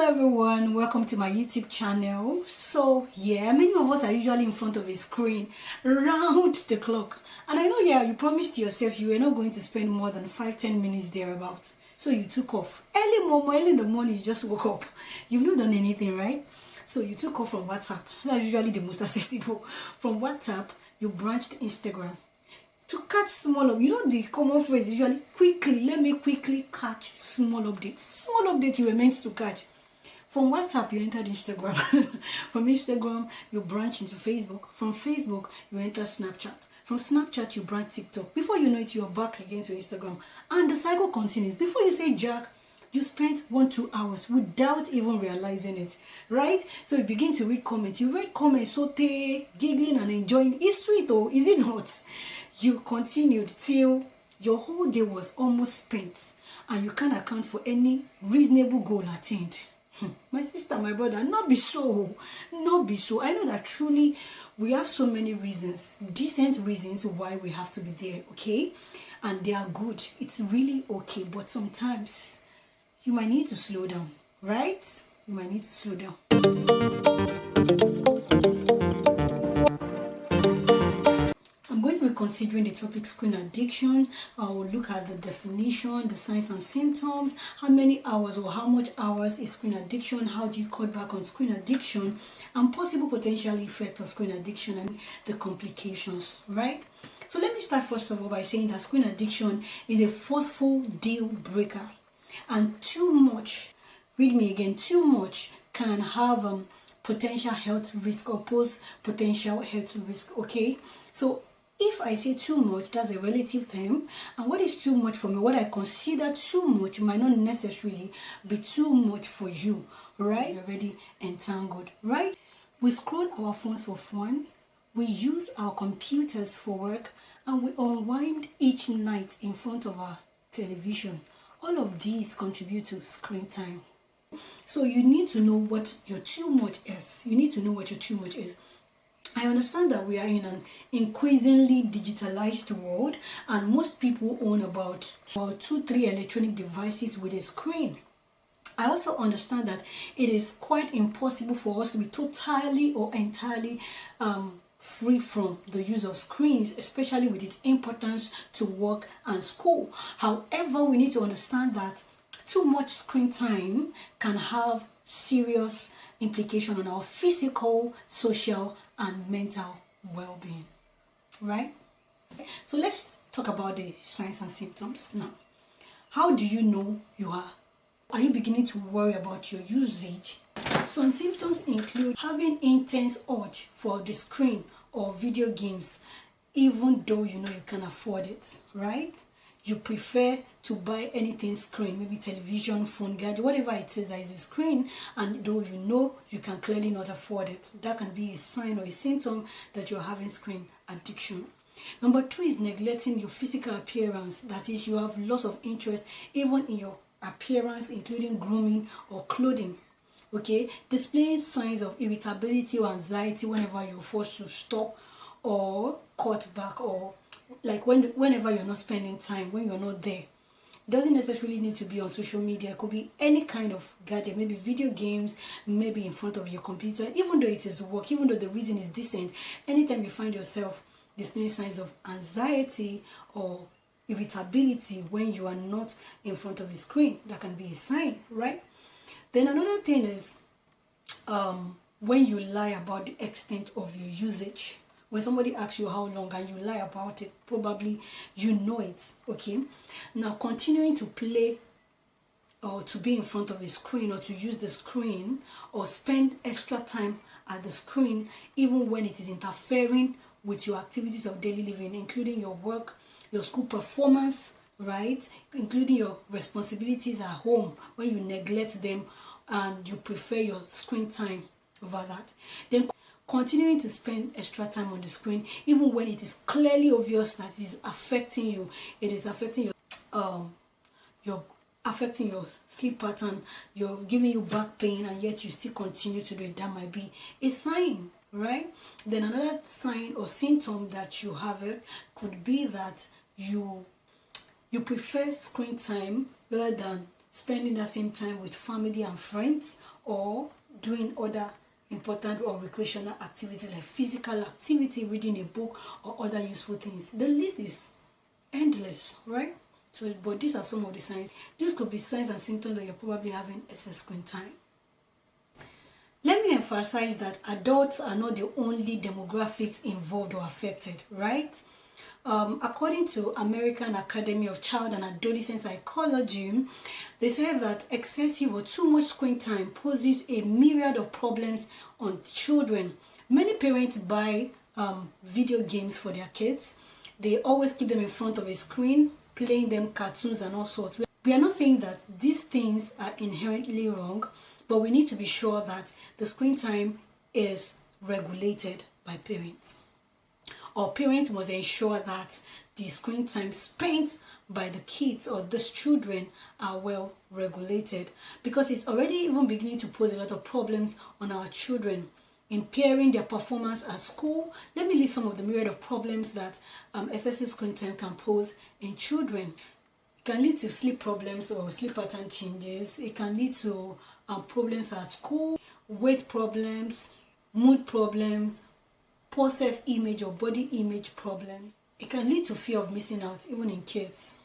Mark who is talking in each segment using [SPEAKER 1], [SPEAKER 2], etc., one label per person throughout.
[SPEAKER 1] everyone, welcome to my YouTube channel. So yeah, many of us are usually in front of a screen round the clock, and I know, yeah, you promised yourself you were not going to spend more than 5-10 minutes thereabouts, so you took off early in the morning. You just woke up, you've not done anything, right? So you took off from WhatsApp. That's usually the most accessible. From WhatsApp you branched Instagram to catch small up. You know the common phrase usually, quickly, let me quickly catch small update you were meant to catch. From WhatsApp you entered Instagram. From Instagram you branch into Facebook. From Facebook you enter Snapchat. From Snapchat you branch TikTok. Before you know it, you're back again to Instagram, and the cycle continues. Before you say jack, you spent 1-2 hours without even realizing it, right? So you begin to read comments. You read comments, saute, giggling and enjoying. It's sweet, oh, is it not? You continued till your whole day was almost spent, and you can't account for any reasonable goal attained. My sister, my brother, not be so. I know that truly we have so many reasons, decent reasons why we have to be there, okay? And they are good. It's really okay, but sometimes you might need to slow down, right? You might need to slow down. I'm going to be considering the topic screen addiction. I will look at the definition, the signs and symptoms, how many hours or how much hours is screen addiction, how do you cut back on screen addiction, and possible potential effect of screen addiction and the complications, right? So let me start first of all by saying that screen addiction is a forceful deal breaker, and too much, read me again, too much can have potential health risk or pose potential health risk, okay? So if I say too much, that's a relative term, and what is too much for me, what I consider too much, might not necessarily be too much for you, right? You're already entangled, right? We scroll our phones for fun, we use our computers for work, and we unwind each night in front of our television. All of these contribute to screen time. So you need to know what your too much is. You need to know what your too much is. I understand that we are in an increasingly digitalized world, and most people own about 2-3 electronic devices with a screen. I also understand that it is quite impossible for us to be totally or entirely free from the use of screens, especially with its importance to work and school. However, we need to understand that too much screen time can have serious implication on our physical, social, and mental well-being, right? So let's talk about the signs and symptoms now. How do you know you are you beginning to worry about your usage? Some symptoms include having intense urge for the screen or video games, even though you know you can afford it, right? You prefer to buy anything screen, maybe television, phone, gadget, whatever it is that is a screen, and though you know you can clearly not afford it. That can be a sign or a symptom that you're having screen addiction. Number 2 is neglecting your physical appearance. That is, you have loss of interest even in your appearance, including grooming or clothing. Okay, displaying signs of irritability or anxiety whenever you're forced to stop or cut back, or like whenever you're not spending time, when you're not there. It doesn't necessarily need to be on social media. It could be any kind of gadget, maybe video games, maybe in front of your computer, even though it is work, even though the reason is decent. Anytime you find yourself displaying signs of anxiety or irritability when you are not in front of a screen, that can be a sign, right? Then another thing is when you lie about the extent of your usage. When somebody asks you how long and you lie about it, probably you know it, okay? Now, continuing to play or to be in front of a screen or to use the screen or spend extra time at the screen, even when it is interfering with your activities of daily living, including your work, your school performance, right? Including your responsibilities at home, when you neglect them and you prefer your screen time over that. Then continuing to spend extra time on the screen, even when it is clearly obvious that it is affecting you, it is affecting your sleep pattern, you're giving you back pain, and yet you still continue to do it. That might be a sign, right? Then another sign or symptom that you have it could be that you prefer screen time rather than spending that same time with family and friends, or doing other important or recreational activities like physical activity, reading a book, or other useful things. The list is endless, right? So, but these are some of the signs. These could be signs and symptoms that you're probably having excess screen time. Let me emphasize that adults are not the only demographics involved or affected, right? According to American Academy of Child and Adolescent Psychology, they say that excessive or too much screen time poses a myriad of problems on children. Many parents buy video games for their kids. They always keep them in front of a screen, playing them cartoons and all sorts. We are not saying that these things are inherently wrong, but we need to be sure that the screen time is regulated by parents. Or parents must ensure that the screen time spent by the kids or these children are well regulated, because it's already even beginning to pose a lot of problems on our children, impairing their performance at school. Let me list some of the myriad of problems that excessive screen time can pose in children. It can lead to sleep problems or sleep pattern changes. It can lead to problems at school, weight problems, mood problems, poor self-image or body image problems. It can lead to fear of missing out even in kids.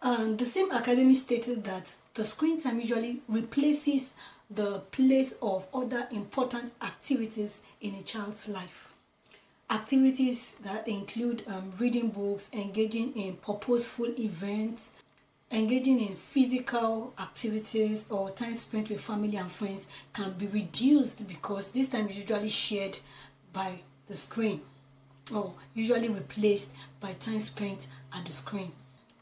[SPEAKER 1] And the same academy stated that the screen time usually replaces the place of other important activities in a child's life. Activities that include reading books, engaging in purposeful events, engaging in physical activities, or time spent with family and friends can be reduced, because this time is usually shared by the screen, or usually replaced by time spent at the screen.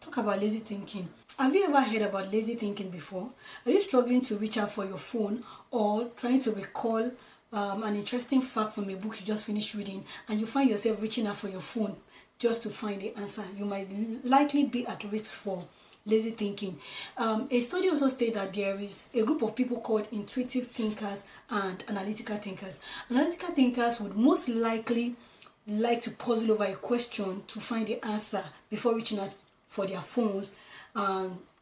[SPEAKER 1] Talk about lazy thinking. Have you ever heard about lazy thinking before? Are you struggling to reach out for your phone, or trying to recall an interesting fact from a book you just finished reading, and you find yourself reaching out for your phone just to find the answer? You might likely be at risk for lazy thinking. A study also states that there is a group of people called intuitive thinkers and analytical thinkers. Analytical thinkers would most likely like to puzzle over a question to find the answer before reaching out for their phones,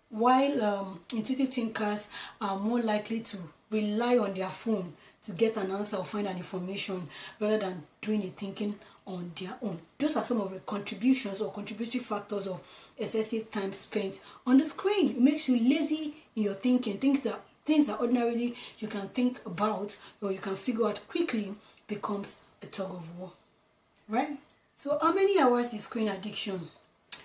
[SPEAKER 1] while intuitive thinkers are more likely to rely on their phone to get an answer or find an information rather than doing the thinking on their own. Those are some of the contributions or contributory factors of excessive time spent on the screen. It makes you lazy in your thinking. Things that ordinarily you can think about or you can figure out quickly becomes a tug of war, right? So how many hours is screen addiction?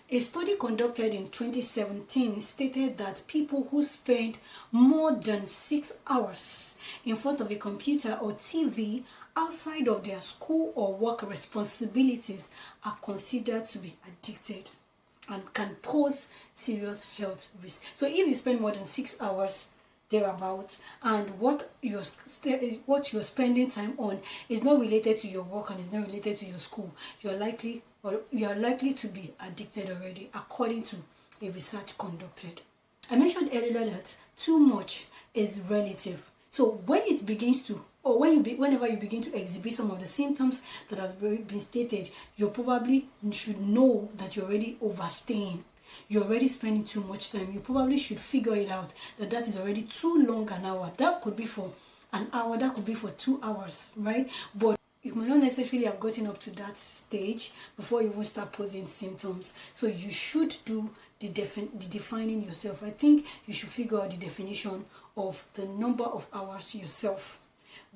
[SPEAKER 1] A study conducted in 2017 stated that people who spend more than 6 hours in front of a computer or TV outside of their school or work responsibilities are considered to be addicted and can pose serious health risks. So if you spend more than 6 hours thereabout, and what you're spending time on is not related to your work and is not related to your school, you are likely to be addicted already, according to a research conducted. I mentioned earlier that too much is relative. So when it begins to, or whenever you begin to exhibit some of the symptoms that have been stated, you probably should know that you're already overstaying. You're already spending too much time. You probably should figure it out that is already too long an hour. That could be for an hour, that could be for 2 hours, right? But you might not necessarily have gotten up to that stage before you even start posing symptoms. So you should do the defining yourself. I think you should figure out the definition of the number of hours yourself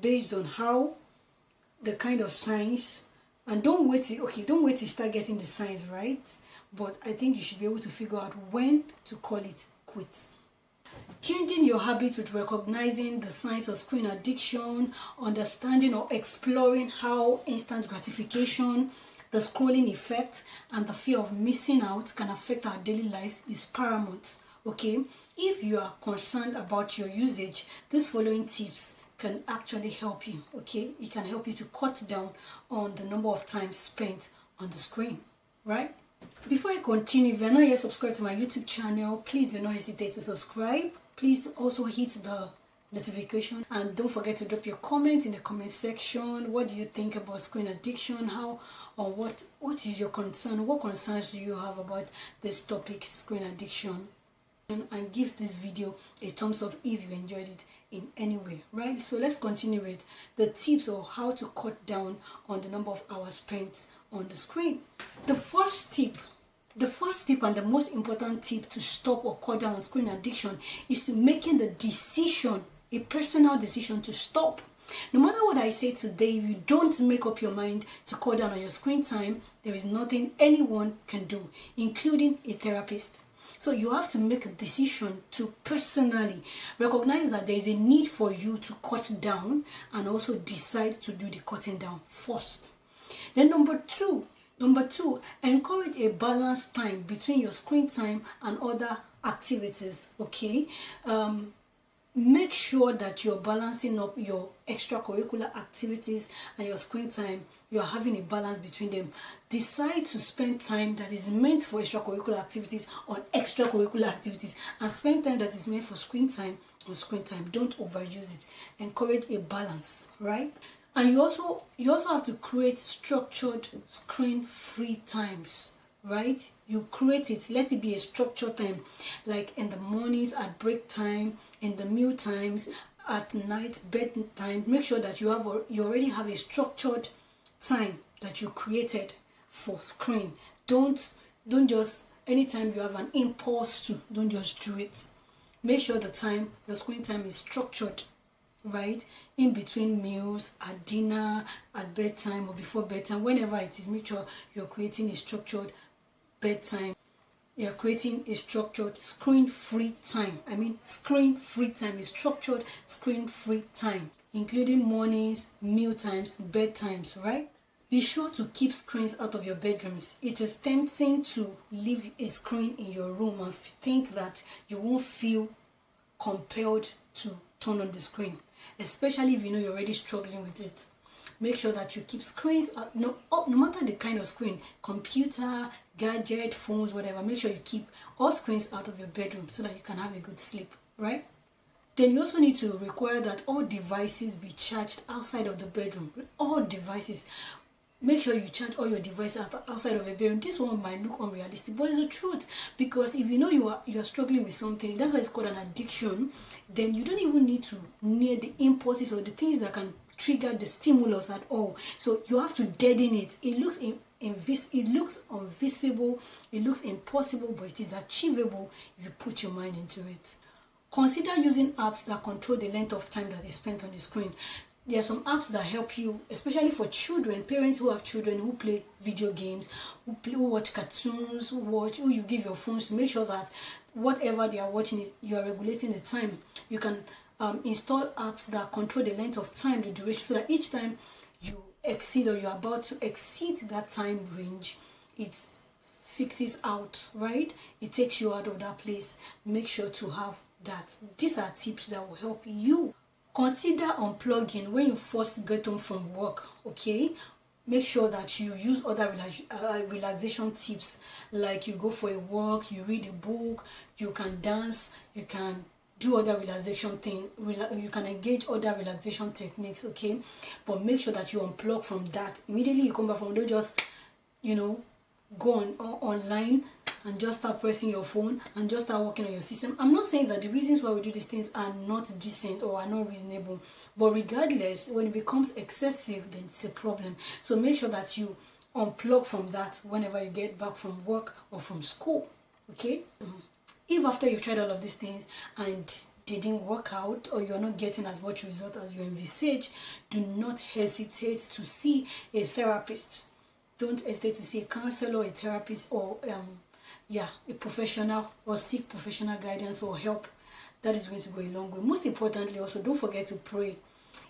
[SPEAKER 1] based on how the kind of signs, and don't wait to start getting the signs right, but I think you should be able to figure out when to call it quits. Changing your habits with recognizing the signs of screen addiction, understanding or exploring how instant gratification, the scrolling effect, and the fear of missing out can affect our daily lives is paramount. Okay, if you are concerned about your usage, these following tips can actually help you. Okay, it can help you to cut down on the number of times spent on the screen, right? Before I continue, if you're not yet subscribed to my YouTube channel, please do not hesitate to subscribe. Please also hit the notification, and don't forget to drop your comment in the comment section. What do you think about screen addiction? How or what is your concern? What concerns do you have about this topic, screen addiction? and gives this video a thumbs up if you enjoyed it in any way, right? So let's continue with the tips of how to cut down on the number of hours spent on the screen. The first tip and the most important tip to stop or cut down on screen addiction is to making the decision, a personal decision, to stop. No matter what I say today, if you don't make up your mind to cut down on your screen time, there is nothing anyone can do, including a therapist. So you have to make a decision to personally recognize that there is a need for you to cut down, and also decide to do the cutting down first. Then number two, encourage a balanced time between your screen time and other activities, okay? Make sure that you're balancing up your extracurricular activities and your screen time. You're having a balance between them. Decide to spend time that is meant for extracurricular activities on extracurricular activities, and spend time that is meant for screen time on screen time. Don't overuse it. Encourage a balance, right? And you also have to create structured screen-free times, right? You create it, let it be a structured time, like in the mornings at break time, in the meal times, at night bedtime. Make sure that you already have a structured time that you created for screen. Don't just, anytime you have an impulse to, don't just do it. Make sure your screen time is structured, right? In between meals, at dinner, at bedtime, or before bedtime, whenever it is, make sure you're creating a structured bedtime. You're creating a structured screen-free time. Screen-free time is structured screen-free time, including mornings, meal times, bedtimes, right? Be sure to keep screens out of your bedrooms. It is tempting to leave a screen in your room and think that you won't feel compelled to turn on the screen, especially if you know you're already struggling with it. Make sure that you keep screens out, no matter the kind of screen, computer, gadget, phones, whatever. Make sure you keep all screens out of your bedroom so that you can have a good sleep, right? Then you also need to require that all devices be charged outside of the bedroom. All devices. Make sure you charge all your devices outside of your bedroom. This one might look unrealistic, but it's the truth. Because if you know you're struggling with something, that's why it's called an addiction, then you don't even need to near the impulses or the things that can trigger the stimulus at all. So you have to deaden it. It looks invisible, it looks impossible, but it is achievable if you put your mind into it. Consider using apps that control the length of time that is spent on the screen. There are some apps that help you, especially for children, parents who have children who play video games, who watch cartoons, who you give your phones to, make sure that whatever they are watching, you are regulating the time. You can install apps that control the length of time, the duration, so that each time you exceed or you're about to exceed that time range, it fixes out, right? It takes you out of that place. Make sure to have that. These are tips that will help you. Consider unplugging when you first get home from work, okay? Make sure that you use other relaxation tips, like you go for a walk, you read a book, you can dance, you can do other relaxation things, you can engage other relaxation techniques, okay? But make sure that you unplug from that. Immediately you come back from, don't just, go online and just start pressing your phone and just start working on your system. I'm not saying that the reasons why we do these things are not decent or are not reasonable, but regardless, when it becomes excessive, then it's a problem. So make sure that you unplug from that whenever you get back from work or from school, okay? If after you've tried all of these things and they didn't work out, or you're not getting as much result as you envisage, do not hesitate to see a therapist. Don't hesitate to see a counselor or a therapist, or a professional, or seek professional guidance or help. That is going to go a long way. Most importantly, also, don't forget to pray.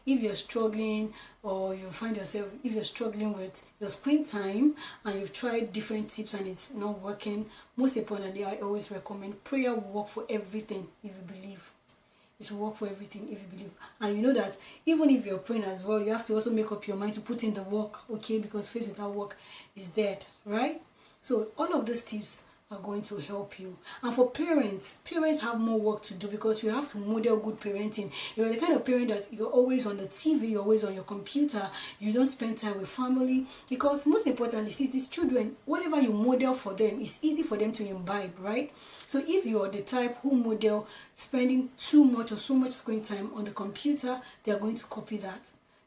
[SPEAKER 1] If you're struggling, or you find yourself, if you're struggling with your screen time and you've tried different tips and it's not working, most importantly, I always recommend prayer will work for everything if you believe. It will work for everything if you believe. And you know that even if you're praying as well, you have to also make up your mind to put in the work, okay? Because faith without work is dead, right? So all of these tips are going to help you. And for parents have more work to do, because you have to model good parenting. You're the kind of parent that you're always on the TV, you're always on your computer, you don't spend time with family, because most importantly, see, these children, whatever you model for them, it's easy for them to imbibe, right? So if you're the type who model spending too much or so much screen time on the computer, they are going to copy that.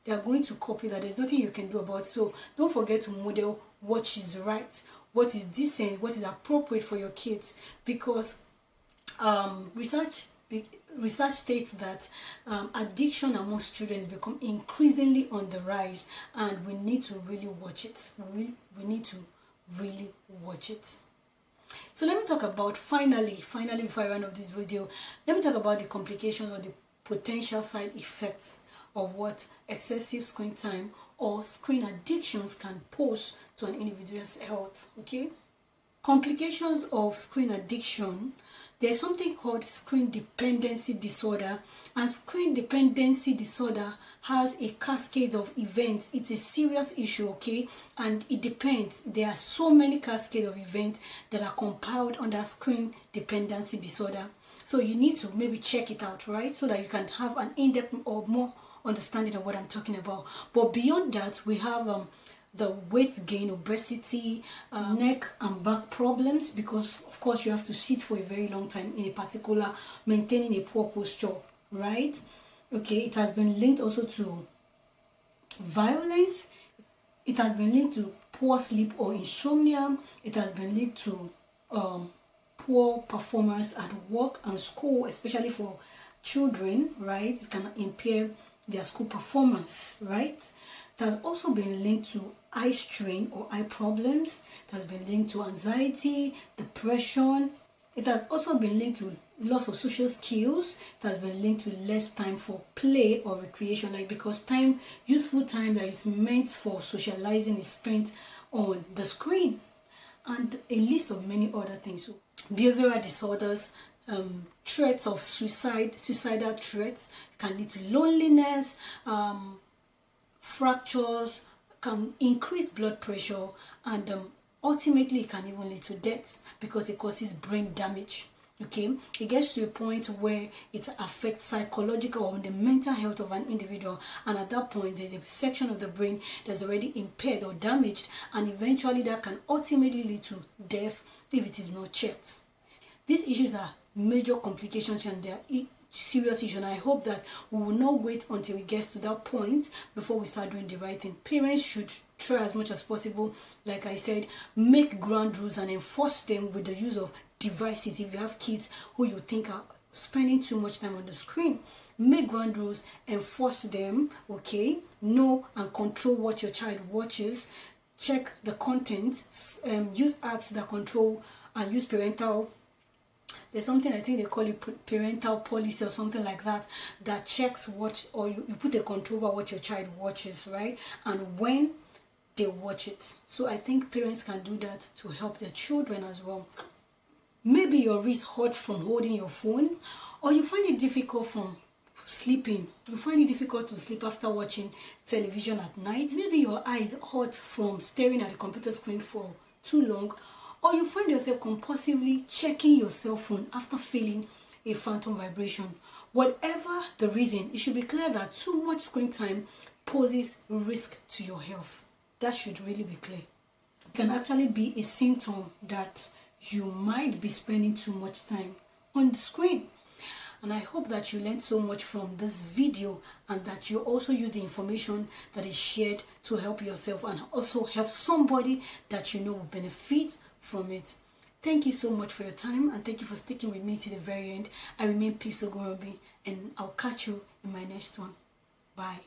[SPEAKER 1] They are going to copy that. There's nothing you can do about it. So don't forget to model what is right, what is decent, what is appropriate for your kids, because research states that addiction amongst children has become increasingly on the rise, and we need to really watch it. We need to really watch it. So let me talk about, finally before I run off this video, let me talk about the complications or the potential side effects of what excessive screen time or screen addictions can pose to an individual's health. Okay, complications of screen addiction. There's something called screen dependency disorder, and screen dependency disorder has a cascade of events. It's a serious issue, okay, and it depends. There are so many cascade of events that are compiled under screen dependency disorder. So you need to maybe check it out, right, so that you can have an in-depth or more understanding of what I'm talking about. But beyond that, we have the weight gain, obesity, neck and back problems, because of course you have to sit for a very long time in a particular, maintaining a poor posture, right? Okay, it has been linked also to violence. It has been linked to poor sleep or insomnia. It has been linked to poor performance at work and school, especially for children, right? It can impair their school performance, right? It has also been linked to eye strain or eye problems. It has been linked to anxiety, depression. It has also been linked to loss of social skills. It has been linked to less time for play or recreation, like because useful time that is meant for socializing is spent on the screen, and a list of many other things. So, behavioral disorders, threats of suicidal threats can lead to loneliness, fractures, can increase blood pressure, and ultimately it can even lead to death because it causes brain damage. Okay, it gets to a point where it affects psychological or the mental health of an individual, and at that point there's a section of the brain that's already impaired or damaged, and eventually that can ultimately lead to death if it is not checked. These issues are major complications and they are serious issues, and I hope that we will not wait until it gets to that point before we start doing the right thing. Parents should try as much as possible, like I said, make ground rules and enforce them with the use of devices. If you have kids who you think are spending too much time on the screen, make ground rules, enforce them, okay? Know and control what your child watches, check the content, use apps that control, and use parental, there's something I think they call it parental policy or something like that, that checks what, or you put a control over what your child watches, right, and when they watch it. So I think parents can do that to help their children as well. Maybe your wrist hurts from holding your phone, or you find it difficult from sleeping. You find it difficult to sleep after watching television at night. Maybe your eyes hurt from staring at the computer screen for too long, or you find yourself compulsively checking your cell phone after feeling a phantom vibration. Whatever the reason, it should be clear that too much screen time poses risk to your health. That should really be clear. It can actually be a symptom that you might be spending too much time on the screen. And I hope that you learned so much from this video, and that you also use the information that is shared to help yourself and also help somebody that you know will benefit from it. Thank you so much for your time, and thank you for sticking with me to the very end. I remain Peace Ogorobi, and I'll catch you in my next one. Bye.